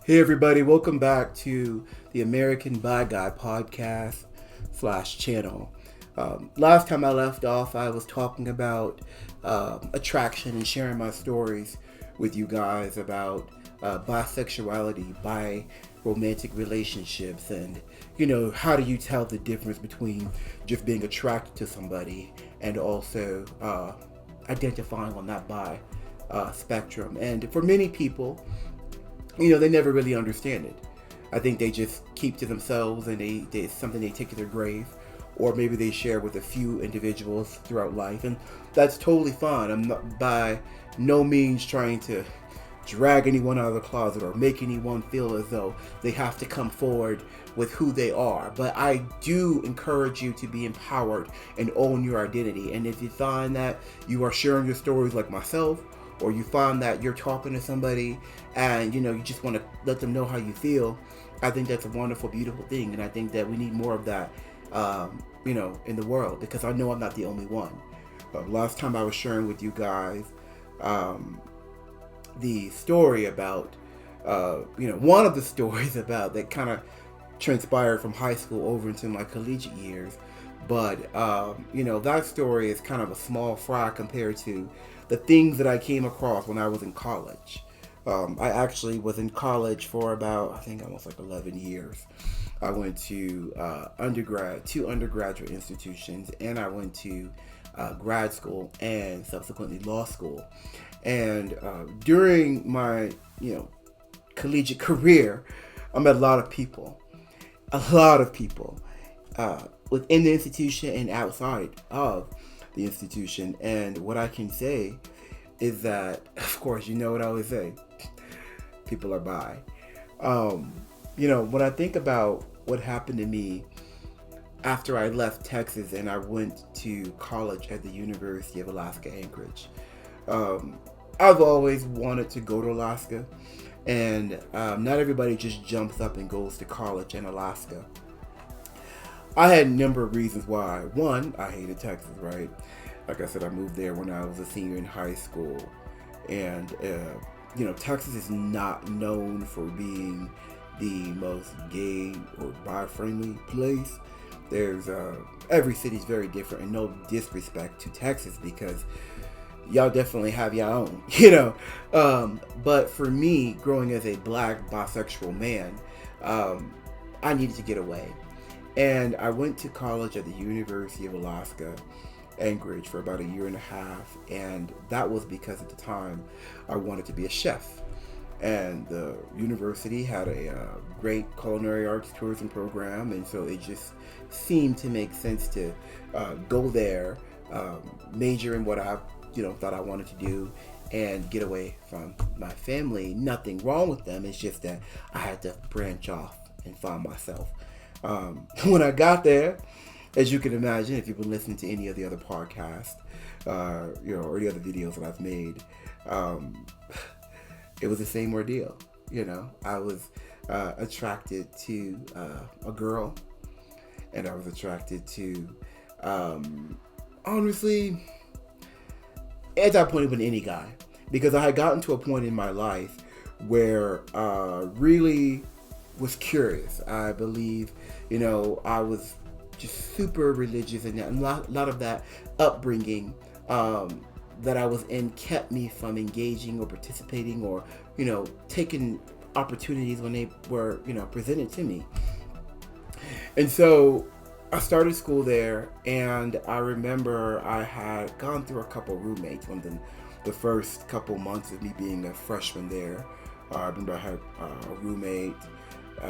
Hey everybody, welcome back to the American Bi Guy podcast / channel. Last time I left off, I was talking about attraction and sharing my stories with you guys about bisexuality, bi romantic relationships, and how do you tell the difference between just being attracted to somebody and also identifying on that bi spectrum. And for many people, they never really understand it. I think they just keep to themselves and it's something they take to their grave, or maybe they share with a few individuals throughout life, and that's totally fine. I'm not by no means trying to drag anyone out of the closet or make anyone feel as though they have to come forward with who they are, but I do encourage you to be empowered and own your identity. And if you find that you are sharing your stories like myself, or you find that you're talking to somebody and you just want to let them know how you feel, I think that's a wonderful, beautiful thing. And I think that we need more of that in the world, because I know I'm not the only one. Last time I was sharing with you guys the story about one of the stories about that kind of transpired from high school over into my collegiate years. But that story is kind of a small fry compared to the things that I came across when I was in college. I actually was in college for about, I think, almost like 11 years. I went to two undergraduate institutions, and I went to grad school and subsequently law school. And during my collegiate career, I met a lot of people within the institution and outside of the institution. And what I can say is that, of course, you know what I always say, people are bi. When I think about what happened to me after I left Texas and I went to college at the University of Alaska Anchorage, I've always wanted to go to Alaska, and not everybody just jumps up and goes to college in Alaska. I had a number of reasons why. One, I hated Texas, right? Like I said, I moved there when I was a senior in high school. And, Texas is not known for being the most gay or bi-friendly place. There's, every city's very different, and no disrespect to Texas, because y'all definitely have your own, But for me, growing as a black bisexual man, I needed to get away. And I went to college at the University of Alaska Anchorage for about a year and a half, and that was because at the time I wanted to be a chef. And the university had a great culinary arts tourism program, and so it just seemed to make sense to go there, major in what I thought I wanted to do, and get away from my family. Nothing wrong with them, it's just that I had to branch off and find myself. When I got there, as you can imagine, if you've been listening to any of the other podcasts, or the other videos that I've made, it was the same ordeal. I was attracted to a girl, and I was attracted to, honestly, at that point, it was any guy, because I had gotten to a point in my life where really was curious. I believe, I was just super religious, and a lot of that upbringing that I was in kept me from engaging or participating or, taking opportunities when they were, presented to me. And so I started school there, and I remember I had gone through a couple roommates when the first couple months of me being a freshman there. I remember I had a roommate.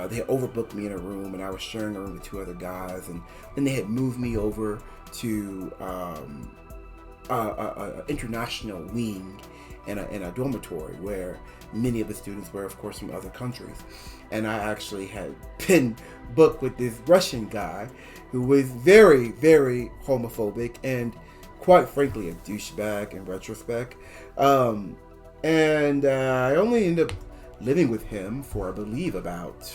They had overbooked me in a room, and I was sharing a room with two other guys, and then they had moved me over to a international wing in a dormitory where many of the students were, of course, from other countries. And I actually had been booked with this Russian guy who was very, very homophobic and, quite frankly, a douchebag in retrospect. And I only ended up living with him for, I believe, about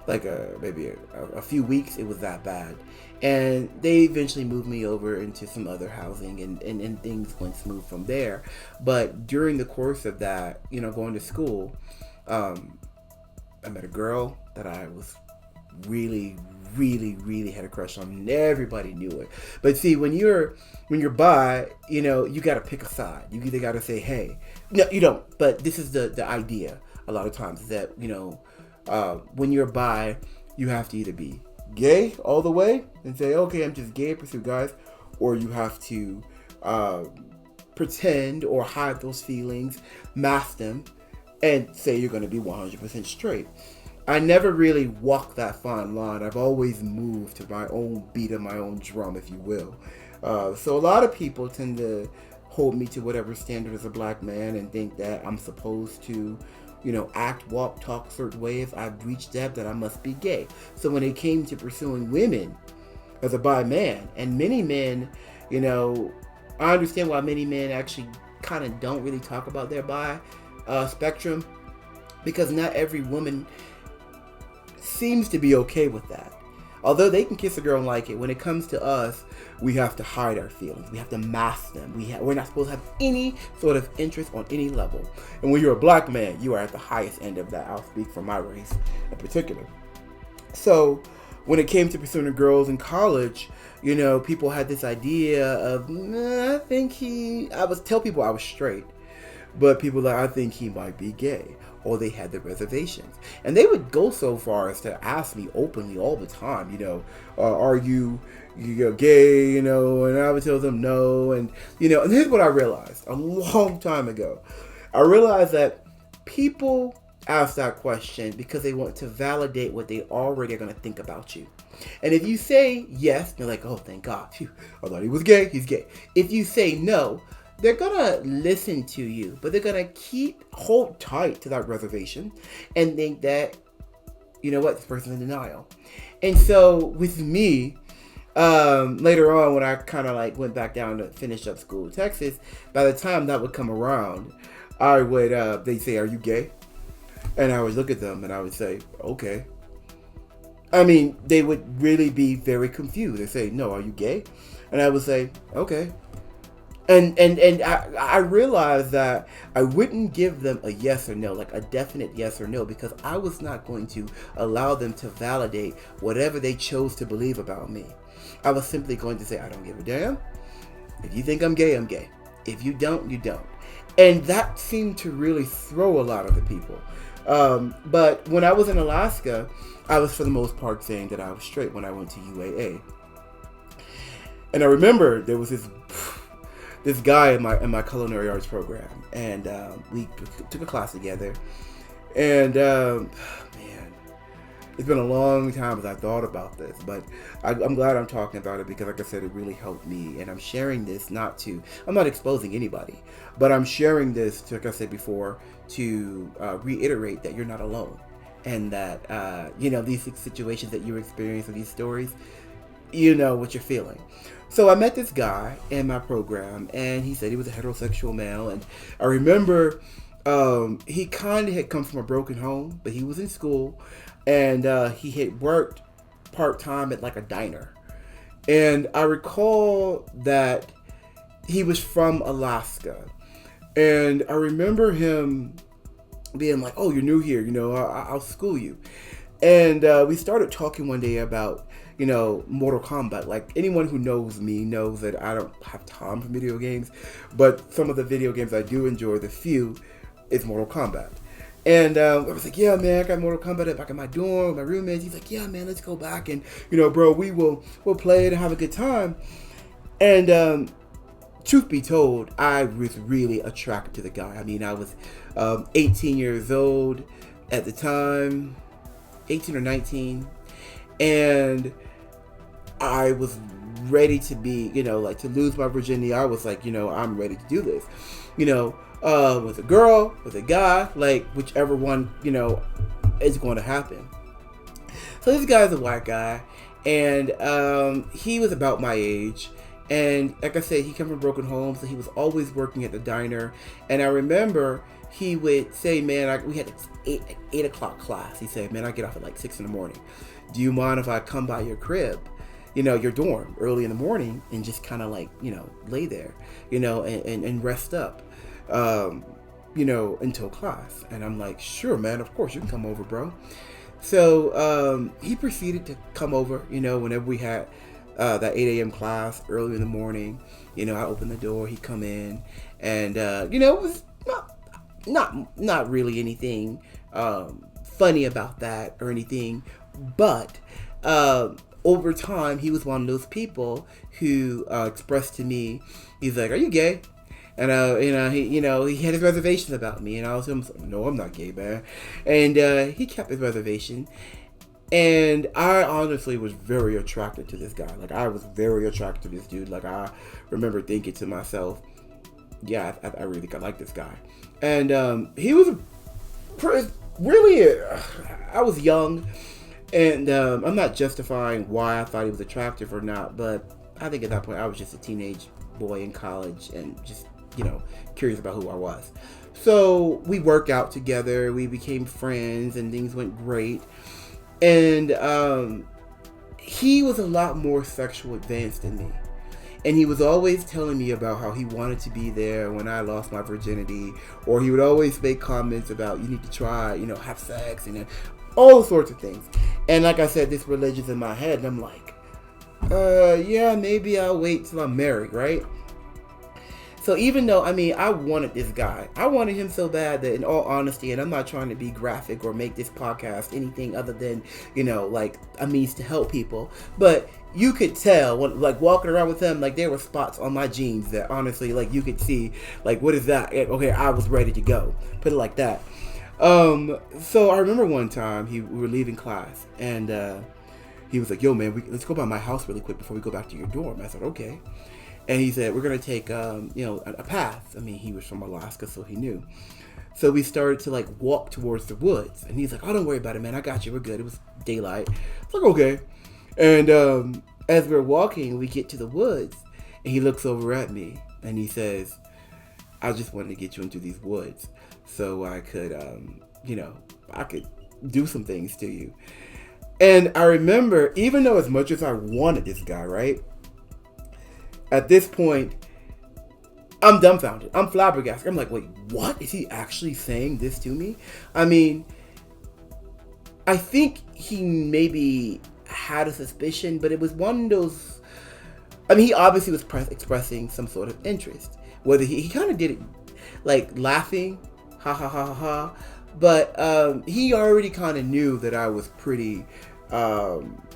like maybe a few weeks, it was that bad. And they eventually moved me over into some other housing, and things went smooth from there. But during the course of that, going to school, I met a girl that I was really, really, really had a crush on, and everybody knew it. But see, when you're bi, you got to pick a side. You either got to say, hey, no, you don't. But this is the idea a lot of times, that when you're bi, you have to either be gay all the way and say, okay, I'm just gay, pursue guys, or you have to pretend or hide those feelings, mask them, and say you're going to be 100% straight. I never really walked that fine line. I've always moved to my own beat of my own drum, if you will. So a lot of people tend to hold me to whatever standard as a black man and think that I'm supposed to, act, walk, talk certain ways. I've reached that I must be gay. So when it came to pursuing women as a bi man, and many men, I understand why many men actually kind of don't really talk about their bi spectrum, because not every woman seems to be okay with that. Although they can kiss a girl and like it, when it comes to us, we have to hide our feelings. We have to mask them. We're not supposed to have any sort of interest on any level. And when you're a black man, you are at the highest end of that. I'll speak for my race in particular. So when it came to pursuing girls in college, people had this idea of, I would tell people I was straight, but people like, I think he might be gay. Or they had the reservations. And they would go so far as to ask me openly all the time, are you gay, and I would tell them no. And here's what I realized a long time ago. I realized that people ask that question because they want to validate what they already are going to think about you. And if you say yes, they're like, oh, thank God. Phew, I thought he was gay. He's gay. If you say no, they're gonna listen to you, but they're gonna hold tight to that reservation and think that, this person's in denial. And so with me, later on, when I kind of went back down to finish up school in Texas, by the time that would come around, I would, they'd say, are you gay? And I would look at them and I would say, okay. I mean, they would really be very confused. They'd say, no, are you gay? And I would say, okay. And I realized that I wouldn't give them a yes or no, like a definite yes or no, because I was not going to allow them to validate whatever they chose to believe about me. I was simply going to say, I don't give a damn. If you think I'm gay, I'm gay. If you don't, you don't. And that seemed to really throw a lot of the people. But when I was in Alaska, I was for the most part saying that I was straight when I went to UAA. And I remember there was this guy in my culinary arts program, and we took a class together, and man, it's been a long time as I thought about this, but I'm glad I'm talking about it because, like I said, it really helped me, and I'm sharing this I'm not exposing anybody, but I'm sharing this, like I said before, to reiterate that you're not alone, and that, these situations that you're experiencing, these stories, what you're feeling. So I met this guy in my program, and he said he was a heterosexual male. And I remember he kind of had come from a broken home, but he was in school, and he had worked part-time at a diner. And I recall that he was from Alaska. And I remember him being like, oh, you're new here, I'll school you. And we started talking one day about Mortal Kombat. Like, anyone who knows me knows that I don't have time for video games, but some of the video games I do enjoy, the few, is Mortal Kombat. And I was like, yeah, man, I got Mortal Kombat back in my dorm with my roommates. He's like, yeah, man, let's go back and, bro, we'll play it and have a good time. And truth be told, I was really attracted to the guy. I mean, I was 18 years old at the time, 18 or 19, and I was ready to be, to lose my virginity. I was like, I'm ready to do this, with a girl, with a guy, whichever one, is going to happen. So this guy's a white guy, and he was about my age. And like I said, he came from broken homes, so he was always working at the diner. And I remember he would say, man, we had an 8 o'clock class. He said, man, I get off at like 6 in the morning. Do you mind if I come by your crib, your dorm early in the morning and just kind of like, lay there, and rest up, until class? And I'm like, sure, man, of course you can come over, bro. So he proceeded to come over, whenever we had that 8 a.m. class early in the morning. I opened the door, he'd come in, and it was not really anything funny about that or anything, but over time he was one of those people who expressed to me, he's like, "Are you gay?" And he had his reservations about me, and I was like, "No, I'm not gay, man." And he kept his reservation. And I honestly was very attracted to this guy. Like, I was very attracted to this dude. Like, I remember thinking to myself, yeah, I really think I like this guy. And he was really, I was young. And I'm not justifying why I thought he was attractive or not. But I think at that point, I was just a teenage boy in college and just, curious about who I was. So we worked out together. We became friends and things went great. And he was a lot more sexual advanced than me. And he was always telling me about how he wanted to be there when I lost my virginity. Or he would always make comments about, you need to try, have sex, and all sorts of things. And like I said, this religion's in my head. And I'm like, yeah, maybe I'll wait till I'm married, right? So even though, I wanted this guy. I wanted him so bad that, in all honesty, and I'm not trying to be graphic or make this podcast anything other than, like a means to help people. But you could tell, when, like, walking around with him, like, there were spots on my jeans that, honestly, like, you could see, like, what is that? Okay, I was ready to go. Put it like that. So I remember one time, we were leaving class, and he was like, yo, man, let's go by my house really quick before we go back to your dorm. I said, okay. And he said, we're going to take, a path. He was from Alaska, so he knew. So we started to, like, walk towards the woods. And he's like, oh, don't worry about it, man. I got you. We're good. It was daylight. It's like, okay. And as we're walking, we get to the woods. And he looks over at me. And he says, I just wanted to get you into these woods so I could, I could do some things to you. And I remember, even though as much as I wanted this guy, right? At this point, I'm dumbfounded. I'm flabbergasted. I'm like, wait, what? Is he actually saying this to me? I think he maybe had a suspicion, but it was one of those... he obviously was expressing some sort of interest. Whether he kind of did it, like, laughing, ha ha ha ha ha. But he already kind of knew that I was pretty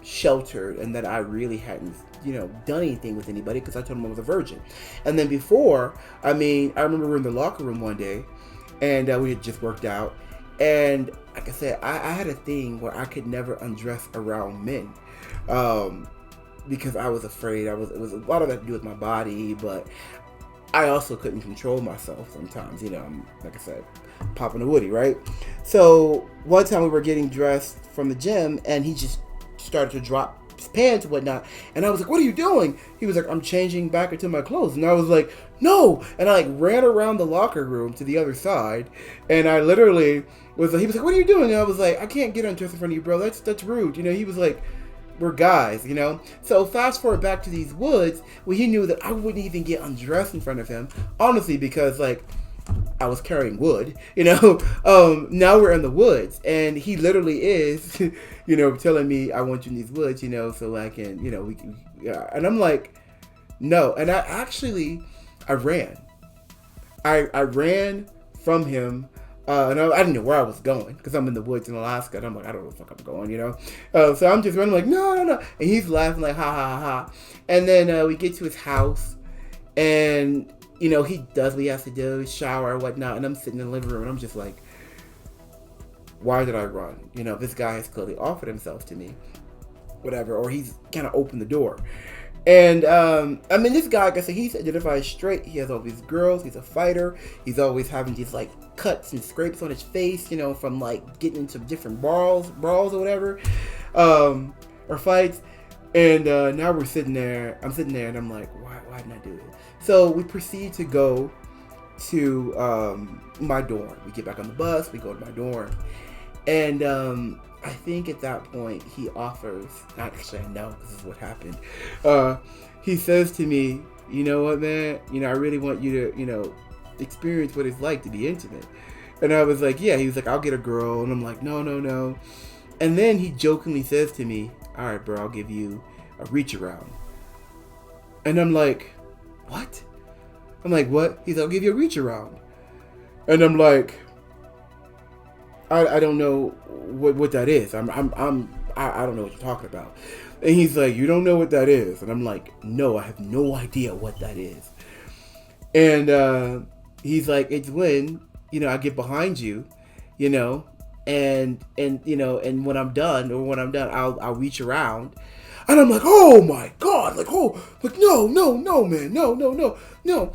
sheltered and that I really hadn't done anything with anybody because I told him I was a virgin. And then before, I remember we were in the locker room one day and we had just worked out. And like I said, I had a thing where I could never undress around men because I was afraid. It was a lot of that to do with my body, but I also couldn't control myself sometimes. Like I said, popping a woody, right? So one time we were getting dressed from the gym and he just started to drop his pants and whatnot, and I was like, what are you doing? He was like, I'm changing back into my clothes. And I was like, no. And I like ran around the locker room to the other side, and I literally was like, he was like, what are you doing? And I was like, I can't get undressed in front of you, bro. That's rude. He was like, we're guys, So fast forward back to these woods where he knew that I wouldn't even get undressed in front of him, honestly, because like I was carrying wood, now we're in the woods and he literally is, telling me I want you in these woods, so I can, and I'm like, no. And I ran from him. And I didn't know where I was going because I'm in the woods in Alaska and I'm like, I don't know where the fuck I'm going, So I'm just running like, no. And he's laughing like, ha, ha, ha, ha. And then we get to his house and, he does what he has to do, shower or whatnot. And I'm sitting in the living room and I'm just like, why did I run? This guy has clearly offered himself to me, whatever, or he's kind of opened the door. And, this guy, like I said, he's identified straight. He has all these girls. He's a fighter. He's always having these, like, cuts and scrapes on his face, from, like, getting into different brawls or whatever, or fights. And now we're sitting there. I'm sitting there, and I'm like, why didn't I do this? So we proceed to go to my dorm. We get back on the bus, we go to my dorm. And I think at that point he offers, actually I know this is what happened. He says to me, you know what, man, I really want you to, experience what it's like to be intimate. And I was like, yeah. He was like, I'll get a girl. And I'm like, no. And then he jokingly says to me, all right, bro, I'll give you a reach around. And I'm like, what? I'm like, what? He's like, I'll give you a reach around. And I'm like, I don't know what that is. I don't know what you're talking about. And he's like, you don't know what that is? And I'm like, no, I have no idea what that is. And he's like, it's when, I get behind you, and when I'm done, I'll reach around. And I'm like, oh my God, no, man, no.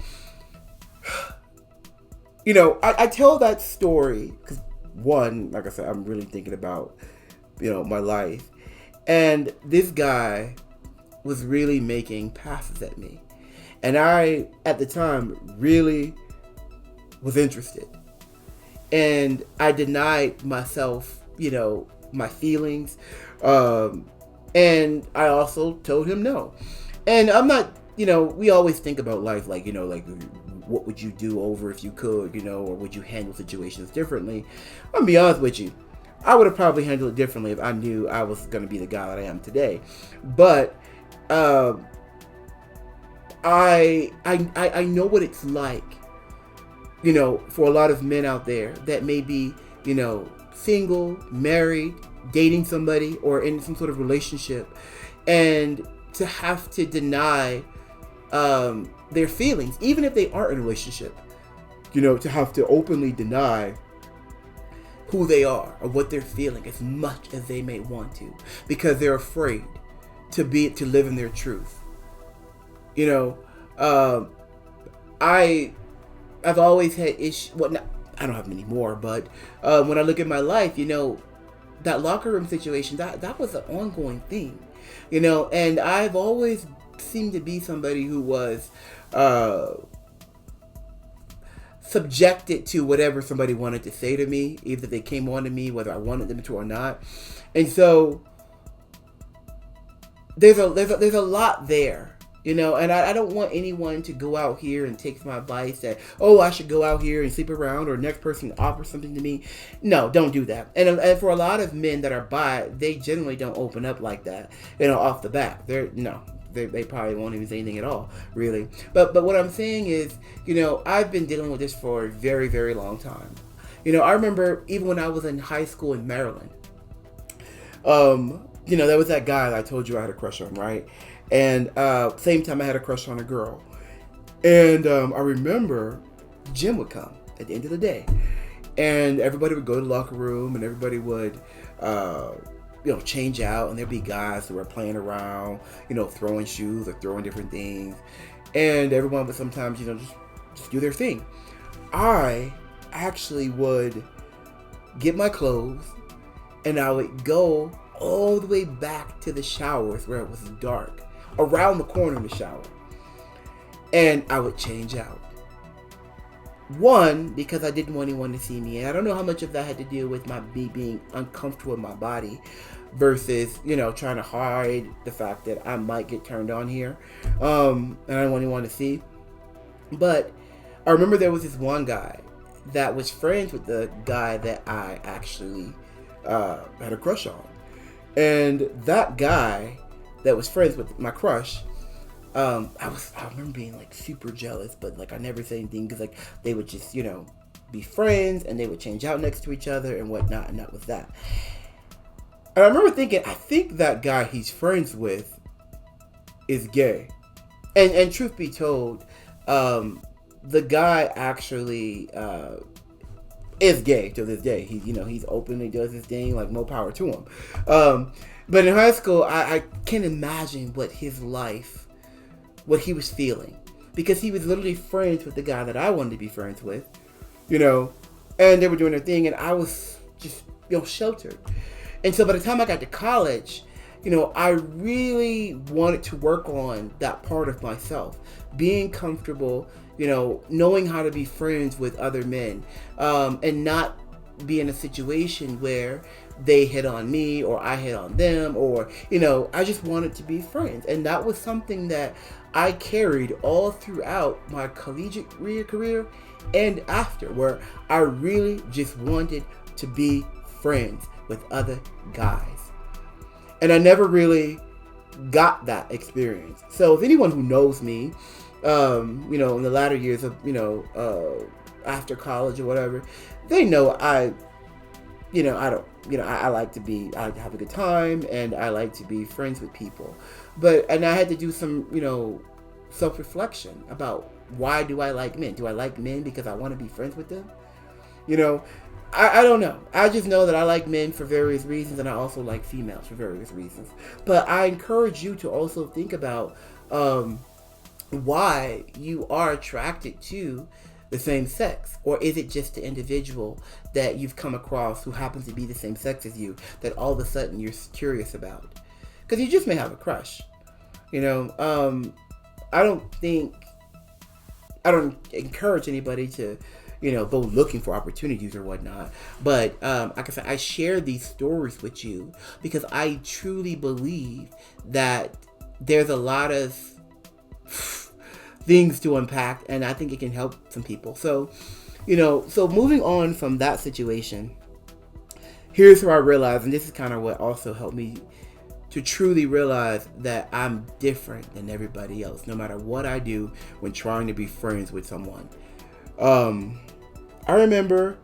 I tell that story because, one, like I said, I'm really thinking about, my life. And this guy was really making passes at me. And I, at the time, really was interested. And I denied myself, my feelings. And I also told him no. And I'm not, we always think about life like, what would you do over if you could, or would you handle situations differently? I'm gonna be honest with you. I would have probably handled it differently if I knew I was going to be the guy that I am today. But I know what it's like, for a lot of men out there that may be, single, married, dating somebody, or in some sort of relationship, and to have to deny their feelings, even if they aren't in a relationship, to have to openly deny who they are or what they're feeling as much as they may want to, because they're afraid to live in their truth. I've always had issues. Well, I don't have many more, but when I look at my life, that locker room situation, that was an ongoing thing, and I've always seemed to be somebody who was subjected to whatever somebody wanted to say to me, either they came on to me, whether I wanted them to or not. And so there's a lot there, and I don't want anyone to go out here and take my advice that, oh, I should go out here and sleep around, or next person offers something to me. No, don't do that. And for a lot of men that are bi, they generally don't open up like that, off the bat. They probably won't even say anything at all, really. But what I'm saying is, I've been dealing with this for a very, very long time. I remember even when I was in high school in Maryland, there was that guy that I told you I had a crush on, right? And same time I had a crush on a girl. And I remember Jim would come at the end of the day. And everybody would go to the locker room, and everybody would change out, and there'd be guys who were playing around, throwing shoes or throwing different things. And everyone would sometimes, just do their thing. I actually would get my clothes, and I would go all the way back to the showers where it was dark, around the corner of the shower. And I would change out. One, because I didn't want anyone to see me. And I don't know how much of that had to do with me being uncomfortable in my body versus, trying to hide the fact that I might get turned on here. And I don't want anyone to see. But I remember there was this one guy that was friends with the guy that I actually had a crush on. And that guy that was friends with my crush, I remember being super jealous, but I never said anything because they would just be friends, and they would change out next to each other and whatnot, and that was that. And I remember thinking, I think that guy he's friends with is gay, and truth be told, the guy actually is gay to this day. He's openly does his thing, more power to him. But in high school, I can't imagine what his life, what he was feeling, because he was literally friends with the guy that I wanted to be friends with, and they were doing their thing, and I was just, sheltered. And so by the time I got to college, I really wanted to work on that part of myself, being comfortable, knowing how to be friends with other men, and not be in a situation where they hit on me or I hit on them, or I just wanted to be friends. And that was something that I carried all throughout my collegiate career and after, where I really just wanted to be friends with other guys. And I never really got that experience. So if anyone who knows me, in the latter years of, after college or whatever, they know I don't, I like to I have a good time, and I like to be friends with people. And I had to do some, self-reflection about, why do I like men? Do I like men because I want to be friends with them? I don't know. I just know that I like men for various reasons, and I also like females for various reasons. But I encourage you to also think about why you are attracted to the same sex. Or is it just the individual that you've come across who happens to be the same sex as you that all of a sudden you're curious about? Because you just may have a crush. I don't encourage anybody to go looking for opportunities or whatnot. But like I said, I share these stories with you because I truly believe that there's a lot of things to unpack, and I think it can help some people. So, so moving on from that situation, here's where I realized, and this is kind of what also helped me to truly realize that I'm different than everybody else, no matter what I do when trying to be friends with someone. I remember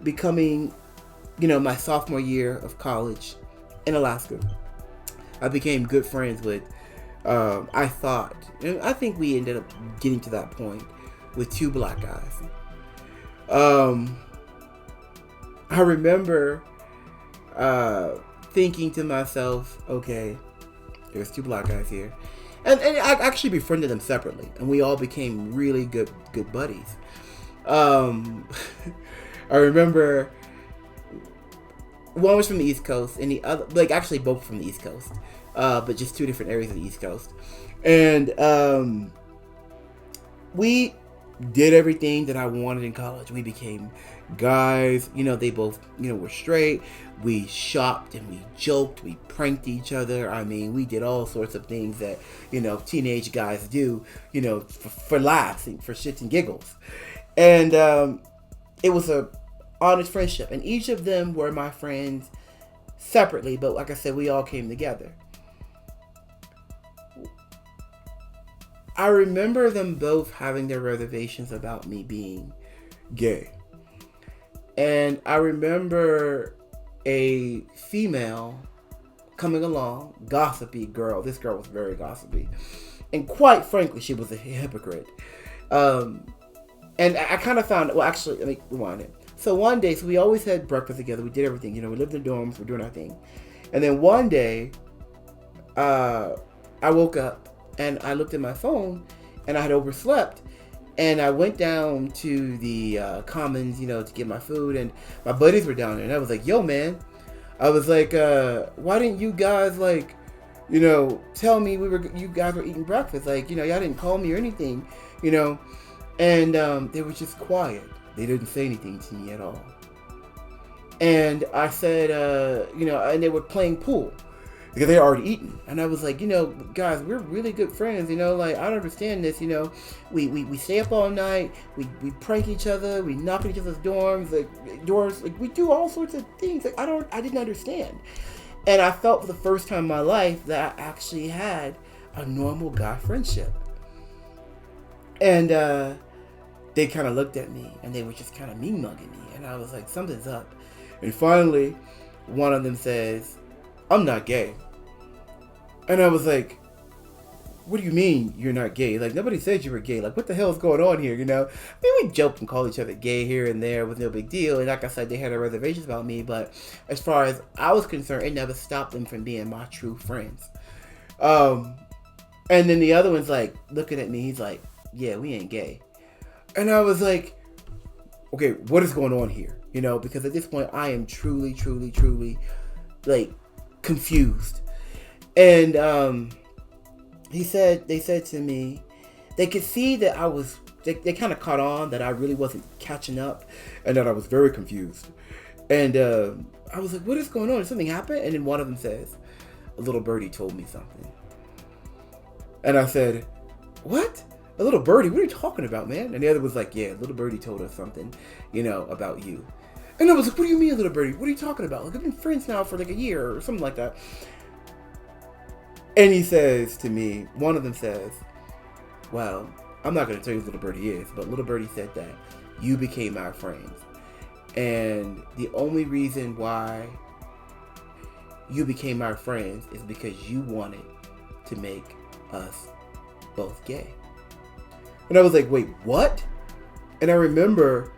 becoming, my sophomore year of college in Alaska. I became good friends with, I think we ended up getting to that point with 2 black guys. I remember thinking to myself, okay, there's 2 black guys here. And I actually befriended them separately, and we all became really good buddies. I remember one was from the East Coast, and the other, actually both from the East Coast, but just 2 different areas of the East Coast. And we did everything that I wanted in college. We became guys, they both, were straight. We shopped and we joked, we pranked each other. I mean, we did all sorts of things that, teenage guys do, for laughs and for shits and giggles. And it was a honest friendship, and each of them were my friends separately, but like I said, we all came together. I remember them both having their reservations about me being gay. And I remember a female coming along, gossipy girl. This girl was very gossipy. And quite frankly, she was a hypocrite. And I kind of found, well, actually, let me rewind it. So one day, we always had breakfast together. We did everything. We lived in dorms. We're doing our thing. And then one day, I woke up and I looked at my phone, and I had overslept. And I went down to the commons, to get my food, and my buddies were down there. And I was like, yo, man. I was like, why didn't you guys, tell me you guys were eating breakfast? Y'all didn't call me or anything, And they were just quiet. They didn't say anything to me at all. And I said, and they were playing pool because they had already eaten. And I was like, guys, we're really good friends, I don't understand this, we stay up all night, we prank each other, we knock on each other's doors, we do all sorts of things. I didn't understand. And I felt for the first time in my life that I actually had a normal guy friendship. And they kind of looked at me, and they were just kind of mean-mugging me. And I was like, something's up. And finally, one of them says, I'm not gay. And I was like, what do you mean you're not gay? Nobody said you were gay. What the hell is going on here, I mean, we joked and called each other gay here and there with no big deal. And like I said, they had their reservations about me. But as far as I was concerned, it never stopped them from being my true friends. And then the other one's looking at me. He's like, yeah, we ain't gay. And I was like, okay, what is going on here? Because at this point I am truly, truly, truly confused. And they said to me, they could see that they kind of caught on that I really wasn't catching up and that I was very confused. And I was like, what is going on? Did something happen? And then one of them says, a little birdie told me something. And I said, what? A little birdie? What are you talking about, man? And the other was like, yeah, a little birdie told us something, about you. And I was like, what do you mean, a little birdie? What are you talking about? Like, I've been friends now for like a year or something like that. And he says to me, one of them says, well, I'm not going to tell you who little birdie is, but little birdie said that you became our friends. And the only reason why you became our friends is because you wanted to make us both gay. And I was like, wait, what? And I remember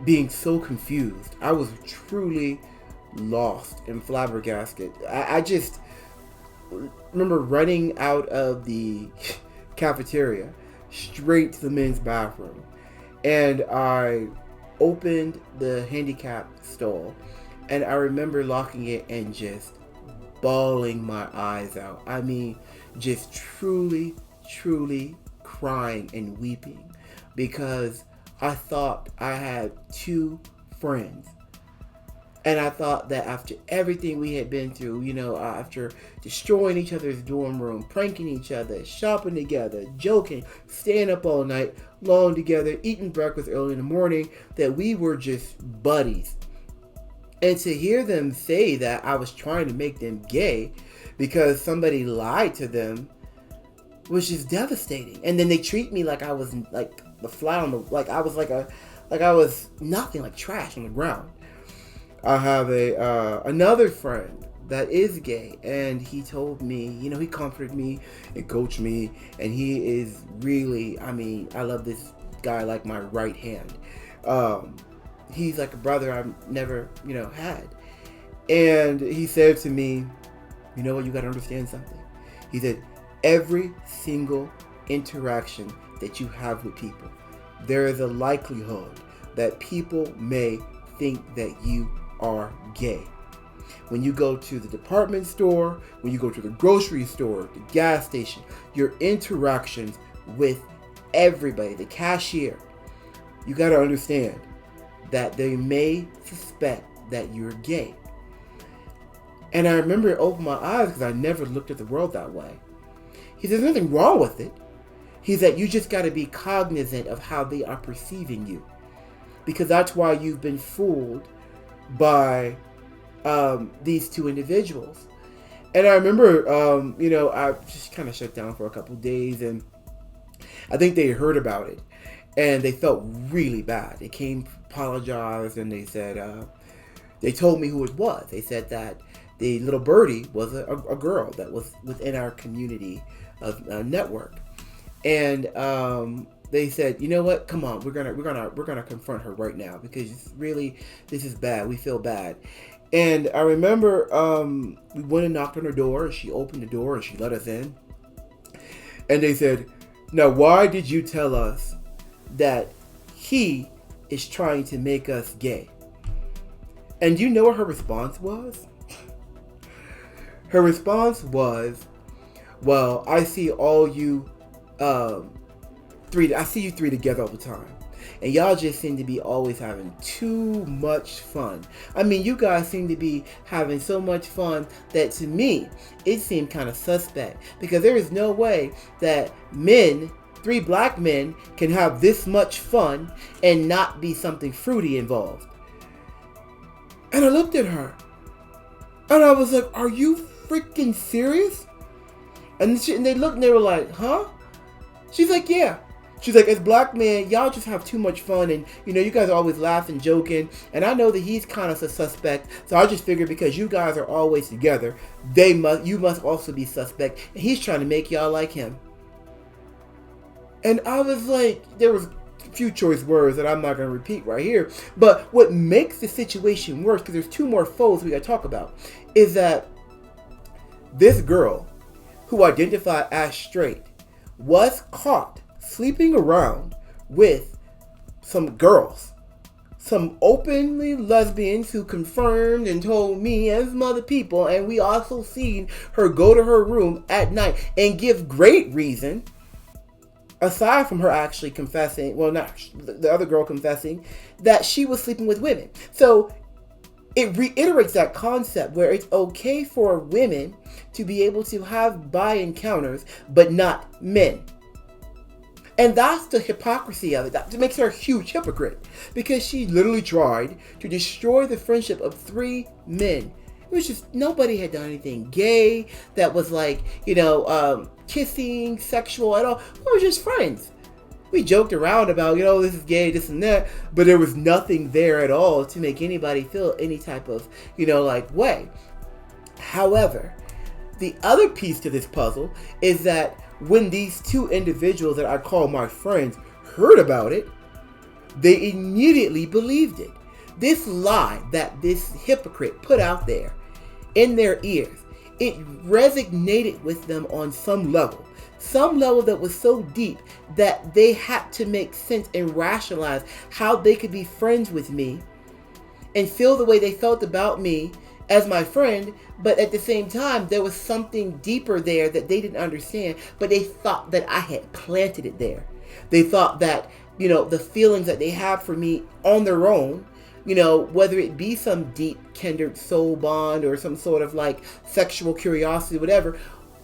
being so confused. I was truly lost and flabbergasted. I just remember running out of the cafeteria straight to the men's bathroom. And I opened the handicap stall. And I remember locking it and just bawling my eyes out. I mean, just truly, truly crying and weeping because I thought I had two friends. And I thought that after everything we had been through, after destroying each other's dorm room, pranking each other, shopping together, joking, staying up all night long together, eating breakfast early in the morning, that we were just buddies. And to hear them say that I was trying to make them gay because somebody lied to them was just devastating. And then they treat me like I was like the fly on the, like I was like I was nothing, like trash on the ground. I have another friend that is gay, and he told me, he comforted me and coached me, and he is really, I love this guy like my right hand. He's like a brother I've never, had. And he said to me, you know what, you got to understand something. He said, every single interaction that you have with people, there is a likelihood that people may think that you are gay. When you go to the department store, when you go to the grocery store, the gas station, your interactions with everybody, the cashier, you got to understand that they may suspect that you're gay. And I remember it opened my eyes because I never looked at the world that way. He says, there's nothing wrong with it. He said, you just got to be cognizant of how they are perceiving you. Because that's why you've been fooled by these two individuals. And I remember, I just kind of shut down for a couple of days, and I think they heard about it. And they felt really bad. They came, apologized, and they said, they told me who it was. They said that the little birdie was a girl that was within our community of network. And they said, you know what? Come on, we're gonna confront her right now because really this is bad. We feel bad. And I remember we went and knocked on her door, and she opened the door and she let us in. And they said, now why did you tell us that he is trying to make us gay? And you know what her response was? Her response was, well, I see all you I see you three together all the time. And y'all just seem to be always having too much fun. I mean, you guys seem to be having so much fun that to me, it seemed kind of suspect. Because there is no way that three black men can have this much fun and not be something fruity involved. And I looked at her. And I was like, are you freaking serious? And they looked and they were like, huh? She's like, yeah. She's like, as black men, y'all just have too much fun, and you guys are always laughing, joking, and I know that he's kind of a suspect, so I just figured because you guys are always together, you must also be suspect, and he's trying to make y'all like him. And I was like, there was a few choice words that I'm not going to repeat right here, but what makes the situation worse, because there's two more foes we got to talk about, is that this girl, who identified as straight, was caught sleeping around with some girls some openly lesbians who confirmed and told me and some other people, and we also seen her go to her room at night and give great reason, aside from her actually confessing, well, not the other girl confessing, that she was sleeping with women. So it reiterates that concept where it's okay for women to be able to have bi encounters, but not men. And that's the hypocrisy of it. That makes her a huge hypocrite, because she literally tried to destroy the friendship of 3 men. It was just, nobody had done anything gay that was like, kissing, sexual at all. We were just friends. We joked around about, this is gay, this and that, but there was nothing there at all to make anybody feel any type of, way. However, the other piece to this puzzle is that when these 2 individuals that I call my friends heard about it, they immediately believed it. This lie that this hypocrite put out there in their ears, it resonated with them on some level that was so deep that they had to make sense and rationalize how they could be friends with me and feel the way they felt about me as my friend, but at the same time, there was something deeper there that they didn't understand, but they thought that I had planted it there. They thought that, the feelings that they have for me on their own, whether it be some deep kindred soul bond or some sort of like sexual curiosity, whatever,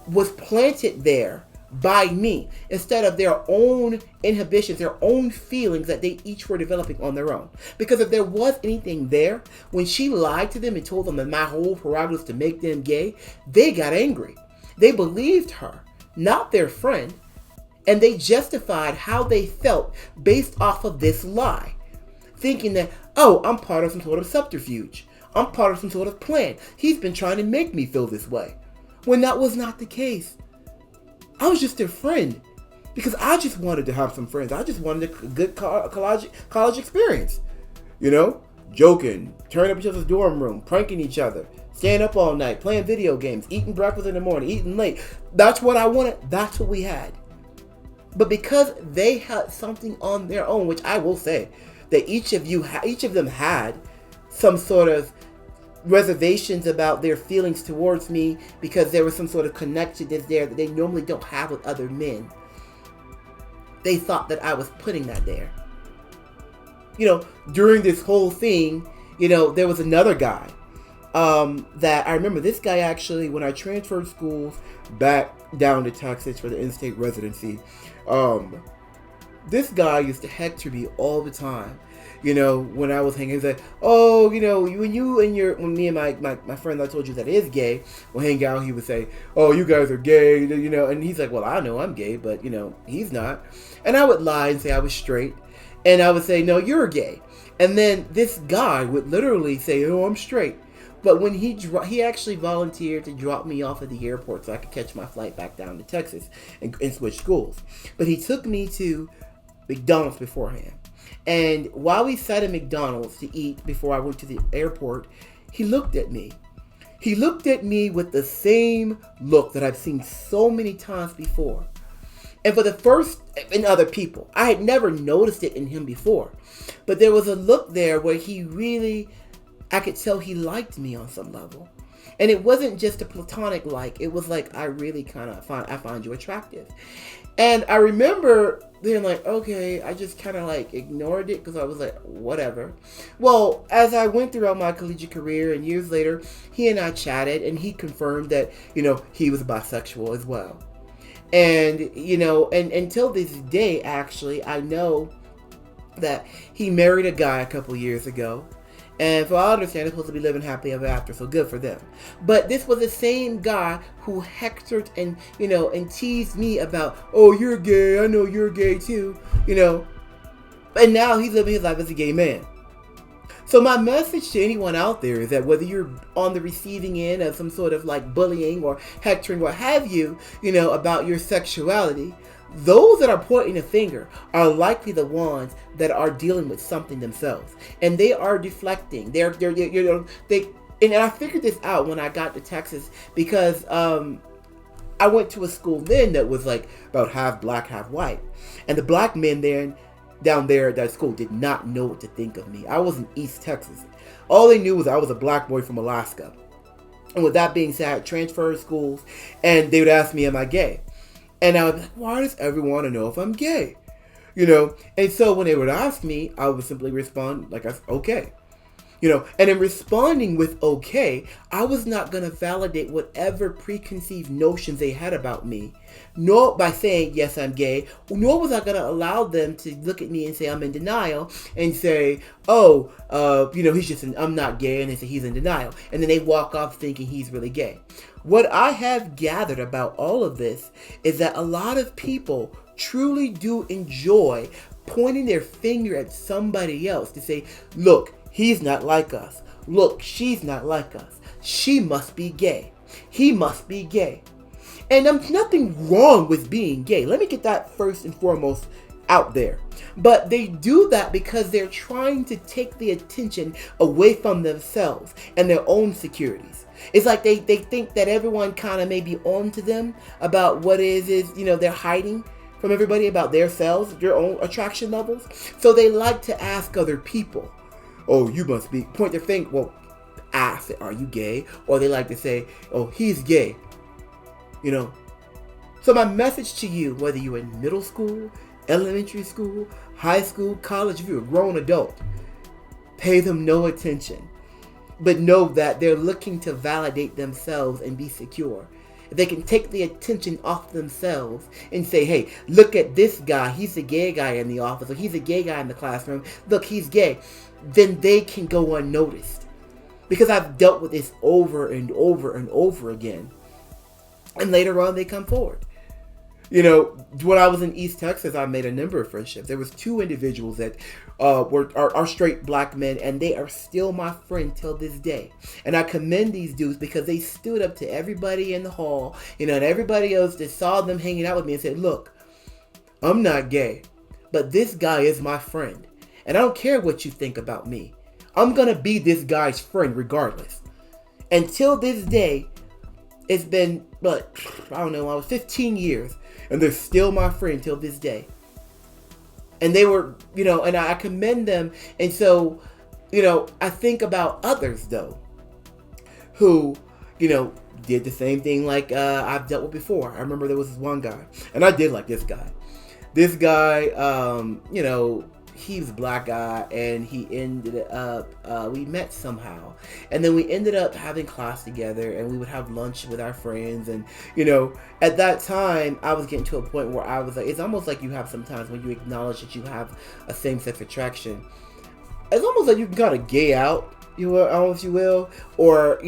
was planted there by me instead of their own inhibitions, their own feelings that they each were developing on their own. Because if there was anything there, when she lied to them and told them that my whole prerogative was to make them gay, they got angry. They believed her, not their friend, and they justified how they felt based off of this lie, thinking that, oh, I'm part of some sort of subterfuge. I'm part of some sort of plan. He's been trying to make me feel this way. When that was not the case. I was just their friend because I just wanted to have some friends. I just wanted a good college experience. Joking, turning up each other's dorm room, pranking each other, staying up all night, playing video games, eating breakfast in the morning, eating late. That's what I wanted. That's what we had. But because they had something on their own, which I will say that each of them had some sort of reservations about their feelings towards me because there was some sort of connection that's there that they normally don't have with other men. They thought that I was putting that there. During this whole thing, there was another guy that I remember. This guy actually, when I transferred schools back down to Texas for the in-state residency, this guy used to hector me all the time. When I was hanging, he's like, oh, when me and my friend I told you that is gay will hang out, he would say, oh, you guys are gay, and he's like, well, I know I'm gay, but, he's not. And I would lie and say I was straight, and I would say, no, you're gay. And then this guy would literally say, oh, I'm straight. But when he actually volunteered to drop me off at the airport so I could catch my flight back down to Texas and switch schools. But he took me to McDonald's beforehand. And while we sat at McDonald's to eat before I went to the airport, he looked at me. He looked at me with the same look that I've seen so many times before. And for the first, in other people, I had never noticed it in him before. But there was a look there where I could tell he liked me on some level. And it wasn't just a platonic like. It was like, I really I find you attractive. And I remember being like, okay, I just kind of like ignored it because I was like, whatever. Well, as I went throughout my collegiate career and years later, he and I chatted and he confirmed that, he was bisexual as well. And, and until this day, actually, I know that he married a guy a couple years ago. And for all I understand, they're supposed to be living happily ever after, so good for them. But this was the same guy who hectored and, and teased me about, oh, you're gay, I know you're gay too, And now he's living his life as a gay man. So my message to anyone out there is that whether you're on the receiving end of some sort of like bullying or hectoring, what have you, about your sexuality, those that are pointing a finger are likely the ones that are dealing with something themselves, and they are deflecting. And I figured this out when I got to Texas because I went to a school then that was like about half black, half white, and the black men there down there at that school did not know what to think of me. I was in East Texas. All they knew was I was a black boy from Alaska. And with that being said, I had transferred schools, and they would ask me, am I gay? And I would be like, why does everyone want to know if I'm gay? And so when they would ask me, I would simply respond like, okay. And in responding with okay, I was not going to validate whatever preconceived notions they had about me, nor by saying, yes, I'm gay, nor was I going to allow them to look at me and say I'm in denial and say, I'm not gay, and they say he's in denial. And then they walk off thinking he's really gay. What I have gathered about all of this is that a lot of people truly do enjoy pointing their finger at somebody else to say, look, he's not like us. Look, she's not like us. She must be gay. He must be gay. And there's nothing wrong with being gay. Let me get that first and foremost out there. But they do that because they're trying to take the attention away from themselves and their own securities. It's like they think that everyone kind of may be on to them about what they're hiding from everybody about their selves, their own attraction levels. So they like to ask other people, oh, you must be, point their finger, well, ask, are you gay? Or they like to say, oh, he's gay. So my message to you, whether you're in middle school, elementary school, high school, college, if you're a grown adult, pay them no attention. But know that they're looking to validate themselves and be secure. If they can take the attention off themselves and say, hey, look at this guy, he's a gay guy in the office, or he's a gay guy in the classroom, look, he's gay, then they can go unnoticed. Because I've dealt with this over and over and over again. And later on, they come forward. When I was in East Texas, I made a number of friendships. There was 2 individuals that are straight black men, and they are still my friend till this day. And I commend these dudes because they stood up to everybody in the hall, and everybody else that saw them hanging out with me and said, look, I'm not gay, but this guy is my friend. And I don't care what you think about me. I'm going to be this guy's friend regardless. Until this day, it's been, I was 15 years, and they're still my friend till this day. And they were, and I commend them. And so, I think about others, though, who, did the same thing like I've dealt with before. I remember there was this one guy, and I did like this guy. This guy, he was a black guy, and he ended up, we met somehow, and then we ended up having class together, and we would have lunch with our friends, and, at that time, I was getting to a point where I was like, it's almost like you have sometimes when you acknowledge that you have a same-sex attraction, it's almost like you can kind of gay out, if you will, or,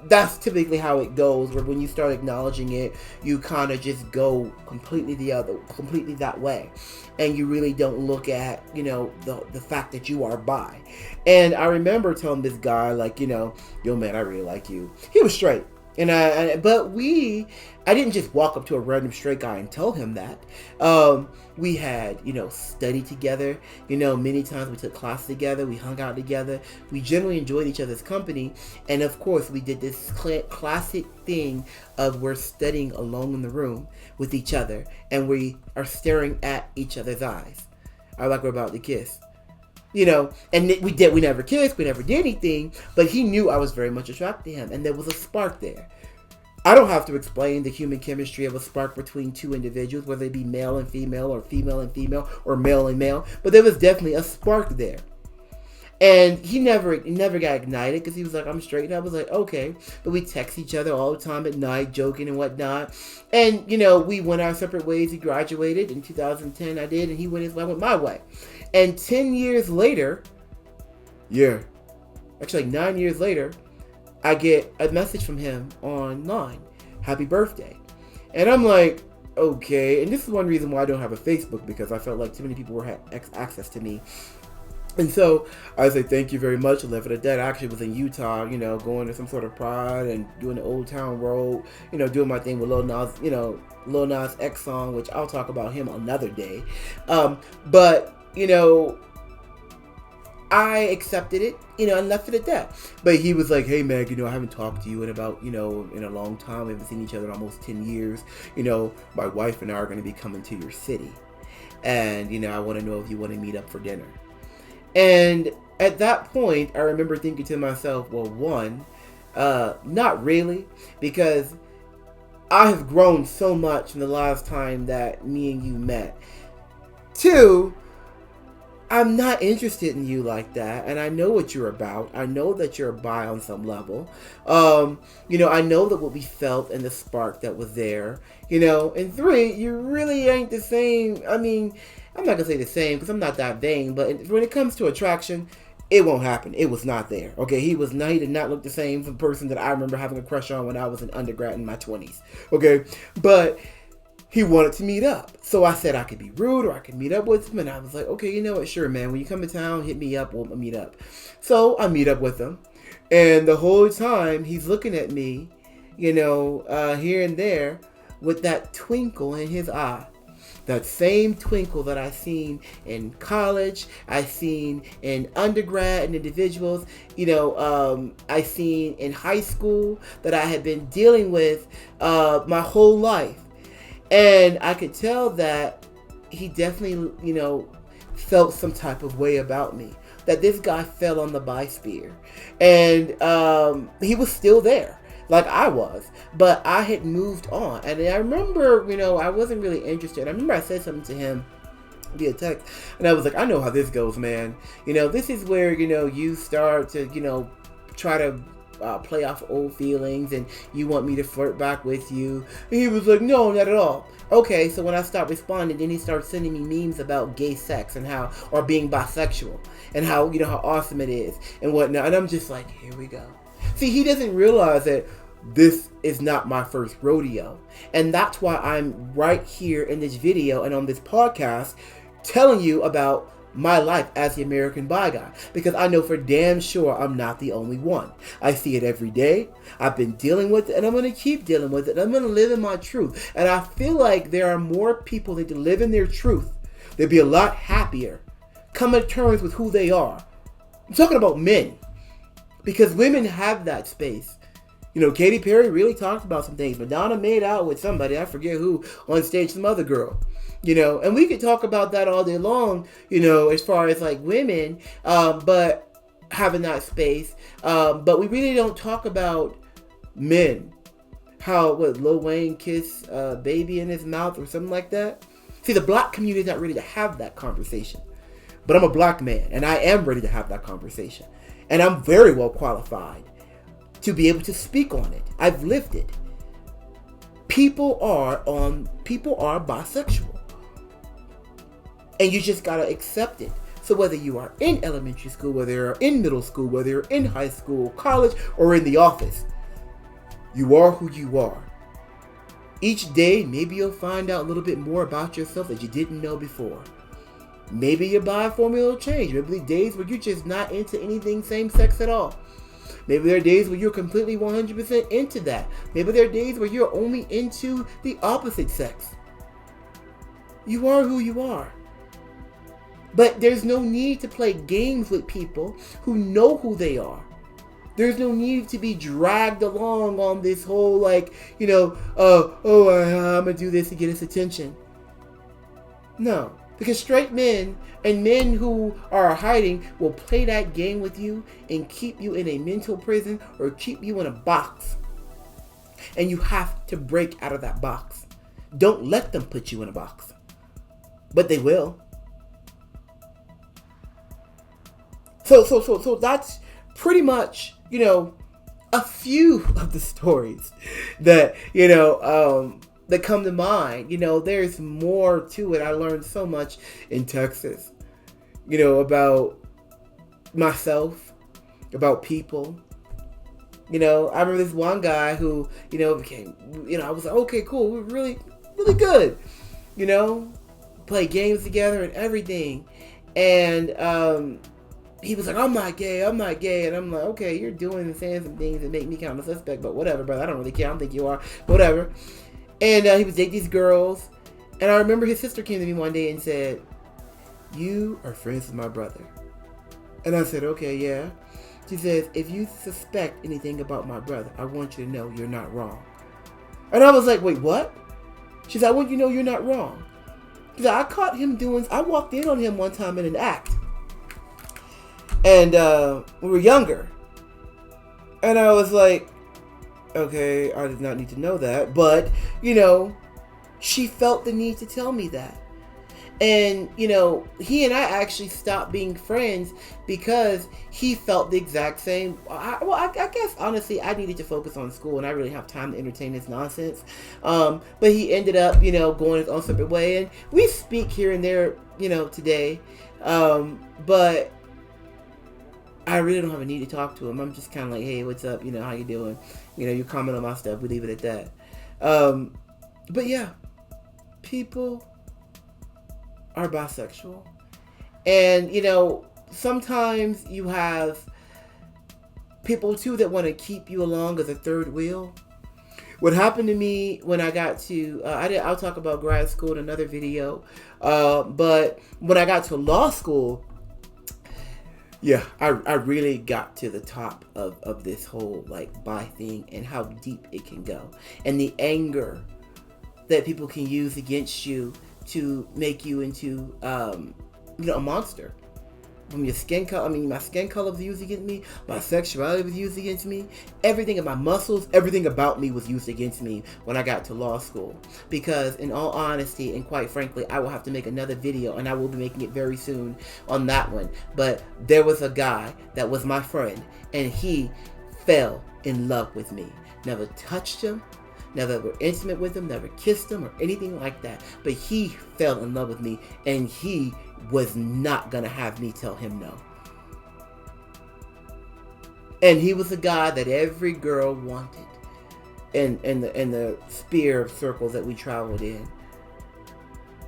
that's typically how it goes, where when you start acknowledging it, you kind of just go completely that way. And you really don't look at, the fact that you are bi. And I remember telling this guy, like, yo, man, I really like you. He was straight. And I didn't just walk up to a random straight guy and tell him that. We had, studied together. Many times we took class together. We hung out together. We generally enjoyed each other's company. And of course, we did this classic thing of we're studying alone in the room with each other. And we are staring at each other's eyes. Like we're about to kiss. And we never kissed, we never did anything, but he knew I was very much attracted to him, and there was a spark there. I don't have to explain the human chemistry of a spark between 2 individuals, whether it be male and female, or female and female, or male and male, but there was definitely a spark there. And he never got ignited because he was like, I'm straight. And I was like, okay. But we text each other all the time at night, joking and whatnot. And, we went our separate ways. He graduated in 2010. I did. And he went his way. I went my way. And 10 years later, actually 9 years later, I get a message from him online. Happy birthday. And I'm like, okay. And this is one reason why I don't have a Facebook, because I felt like too many people had access to me. And so I say, thank you very much. I left it at that. I actually was in Utah, going to some sort of pride and doing the Old Town Road, doing my thing with Lil Nas X song, which I'll talk about him another day. But I accepted it, and left it at that. But he was like, hey, man, I haven't talked to you in about, in a long time. We haven't seen each other in almost 10 years. My wife and I are going to be coming to your city. and I want to know if you want to meet up for dinner. And at that point, I remember thinking to myself, well, one, not really, because I have grown so much from the last time that me and you met. Two, I'm not interested in you like that, and I know what you're about. I know that you're bi on some level. I know that what we felt and the spark that was there. And three, you really ain't the same. I mean, I'm not gonna say the same because I'm not that vain, but when it comes to attraction, it won't happen. It was not there. Okay, he did not look the same from the person that I remember having a crush on when I was an undergrad in my 20s. Okay, but he wanted to meet up. So I said I could be rude or I could meet up with him. And I was like, okay, you know what? Sure, man. When you come to town, hit me up. We'll meet up. So I meet up with him. And the whole time he's looking at me, here and there with that twinkle in his eye. That same twinkle that I seen in college, I seen in undergrad and individuals, I seen in high school that I had been dealing with my whole life. And I could tell that he definitely, felt some type of way about me. That this guy fell on the bi spear. And he was still there, like I was. But I had moved on. And I remember, I wasn't really interested. I remember I said something to him via text. And I was like, I know how this goes, man. This is where, you start to, try to play off old feelings and you want me to flirt back with you. And he was like, no, not at all. Okay, so when I stopped responding, then he started sending me memes about gay sex and or being bisexual and how, how awesome it is and whatnot. And I'm just like, here we go. See, he doesn't realize that this is not my first rodeo. And that's why I'm right here in this video and on this podcast telling you about my life as the American bi guy, because I know for damn sure I'm not the only one. I see it every day. I've been dealing with it, and I'm going to keep dealing with it. I'm going to live in my truth. And I feel like there are more people that live in their truth. They'd be a lot happier, come to terms with who they are. I'm talking about men, because women have that space. Katy Perry really talked about some things. Madonna made out with somebody, I forget who, on stage, some other girl. And we could talk about that all day long, as far as like women, but having that space. But we really don't talk about men. How, Lil Wayne kissed a baby in his mouth or something like that. See, the black community is not ready to have that conversation. But I'm a black man, and I am ready to have that conversation. And I'm very well qualified to be able to speak on it. I've lived it. People are bisexual. And you just gotta accept it. So whether you are in elementary school, whether you're in middle school, whether you're in high school, college, or in the office, you are who you are. Each day, maybe you'll find out a little bit more about yourself that you didn't know before. Maybe your bi formula will change. Maybe there are days where you're just not into anything same sex at all. Maybe there are days where you're completely 100% into that. Maybe there are days where you're only into the opposite sex. You are who you are. But there's no need to play games with people who know who they are. There's no need to be dragged along on this whole I'm going to do this to get his attention. No. Because straight men and men who are hiding will play that game with you and keep you in a mental prison or keep you in a box. And you have to break out of that box. Don't let them put you in a box. But they will. So that's pretty much, a few of the stories that, that come to mind. There's more to it. I learned so much in Texas, about myself, about people. I remember this one guy who, became, I was like, okay, cool. We're really, really good, play games together and everything. And, he was like, I'm not gay. And I'm like, okay, you're doing and saying some things that make me kind of a suspect, but whatever, brother. I don't really care. I don't think you are. Whatever. And he was dating these girls. And I remember his sister came to me one day and said, you are friends with my brother. And I said, okay, yeah. She says, if you suspect anything about my brother, I want you to know you're not wrong. And I was like, wait, what? She said, I want you to know you're not wrong. I caught him I walked in on him one time in an act. And we were younger. And I was like, okay, I did not need to know that. But, she felt the need to tell me that. And, he and I actually stopped being friends because he felt the exact same. I guess, honestly, I needed to focus on school and I really have time to entertain this nonsense. But he ended up, going his own separate way. And we speak here and there, today. But I really don't have a need to talk to him. I'm just kind of like, hey, what's up? How you doing? You comment on my stuff. We leave it at that. But yeah, people are bisexual. And, sometimes you have people too that want to keep you along as a third wheel. What happened to me when I got to, I'll talk about grad school in another video. But when I got to law school, yeah, I really got to the top of this whole bi thing and how deep it can go. And the anger that people can use against you to make you into, a monster. From your skin color, my skin color was used against me. My sexuality was used against me. Everything in my muscles, everything about me was used against me when I got to law school. Because in all honesty, and quite frankly, I will have to make another video, and I will be making it very soon on that one. But there was a guy that was my friend, and he fell in love with me. Never touched him. Never were intimate with him, never kissed him or anything like that. But he fell in love with me, and he was not gonna have me tell him no. And he was a guy that every girl wanted in the sphere of circles that we traveled in.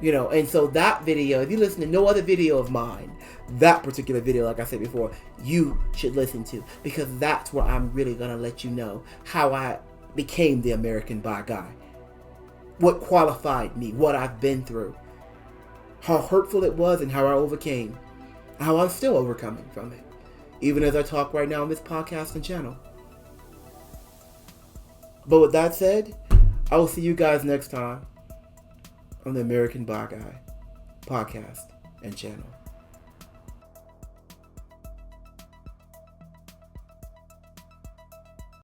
And so that video, if you listen to no other video of mine, that particular video, like I said before, you should listen to, because that's where I'm really gonna let you know how I became the American bi guy. What qualified me, what I've been through, how hurtful it was, and how I overcame, how I'm still overcoming from it, even as I talk right now on this podcast and channel. But with that said, I will see you guys next time on the American Bi Guy podcast and channel.